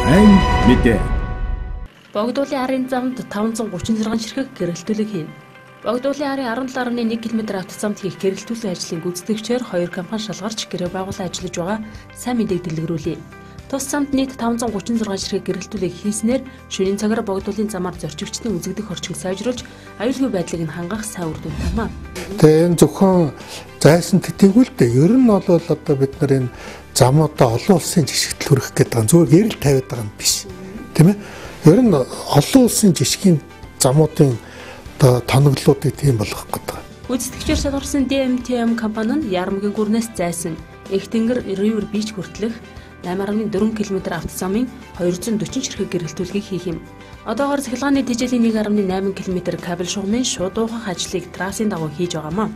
Сайн мэдээ. Богдуулын арын замд 536 ширхэг гэрэлтүүлэг хийн. Богдуулын арын 17.1 км автозамд хийх гэрэлтүүлэх ажлын гүйцэтгэгчээр 2 компани шалгарч гэрээ байгуулан ажиллаж байгаа сайн мэдээг дэлгэрүүлье. Тус замд нийт 536 ширхэг гэрэлтүүлэг хийснээр шөнийн цагаар Богдуулын замаар зорчигчдын үзэгдэх орчиг сайжруулж аюулгүй байдлыг нь хангах сайн үр дүнтэй байна. Тэгээ энэ зөвхөн зайсан тэтгүүл дээ. Ер нь бол одоо бид нар энэ замуудаа олон улсын жишгт хүргэх гэдэг нь зүгээр гэрэл тавиад байгаа юм биш. Тийм ээ? Ер нь олон улсын жишгийн замуудын одоо тоноглолуудыг тийм болгох гэдэг. Гүйцэтгэгчээр шалгарсан DMTM компани нь Ярамгийн гүрнээс зайсан Их тэнгэр River Beach хүртэлх 8.4 км автозамын 240 ширхэг гэрэлтүүлгийг хийх юм. Одоогоор цахилгааны тэжээлийн 1.8 км кабель шугамын шууд уухах ажлыг трассын дагуу хийж байгаамаа.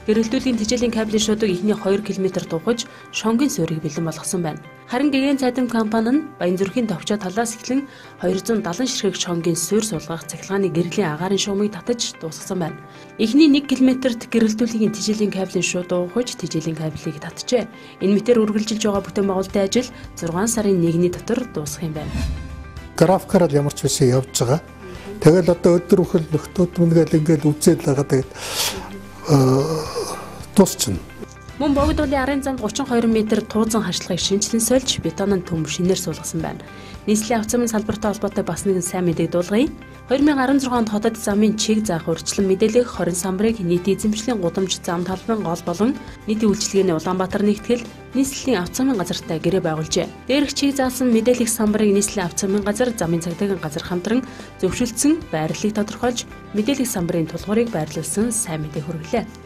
Гэрэлтүүлгийн тэжээлийн кабелийн шуудыг эхний 2 км дуухаж шонгийн суурийг бэлэн болгосон байна. Харин Гэгээн цайдан компани нь Баянзүрхийн товчоо талаас эхлэн 270 ширхэг шонгийн суурь суулгах цахилгааны гэрлийн агаарын шугамыг татаж дуусгасан байна. Эхний 1 км-т гэрэлтүүлгийн тэжээлийн кабелийн шууд уухаж тэжээлийн кабелийг татжээ. Энэ мэтээр үргэлжилж байгаа бүтээн байгуулалтын ажил 6 сарын 1-ний дотор дуусах юм байна. Графикаар ямар ч биш явж байгаа. Тэгэл одоо өдөр бүхэл нөхдүүд мэнгээл ингээд үзээд байгаа. Тэгээд дуусчихна. Мөн Богдуулын арын замд 32 м тууцан харшлагыг шинжилэн сольж бетонын төм шинээр суулгасан байна. Нийслэлийн авто замын салбартай холбоотой бас нэгэн сайн мэдээг дуулгая. 2016 онд хотод замын чиг заах урьдчилан мэдээлэх 20 самбарыг нийтийн эзэмшлийн гудамж зам талбайн гол болон нийтийн үйлчилгээний Улаанбаатар нэгтгэл нийслэлийн авто замын газартай гэрээ байгуулжээ. Дээрх чиг заасан мэдээлэх самбарыг нийслэлийн авто замын газар, замын цагдаагийн газар хамтран зөвшөөрсөн байрлалыг тодорхойлж мэдээлэх самбарын тулгуурыг байрлуулсан сайн мэдээ хүргэлээ.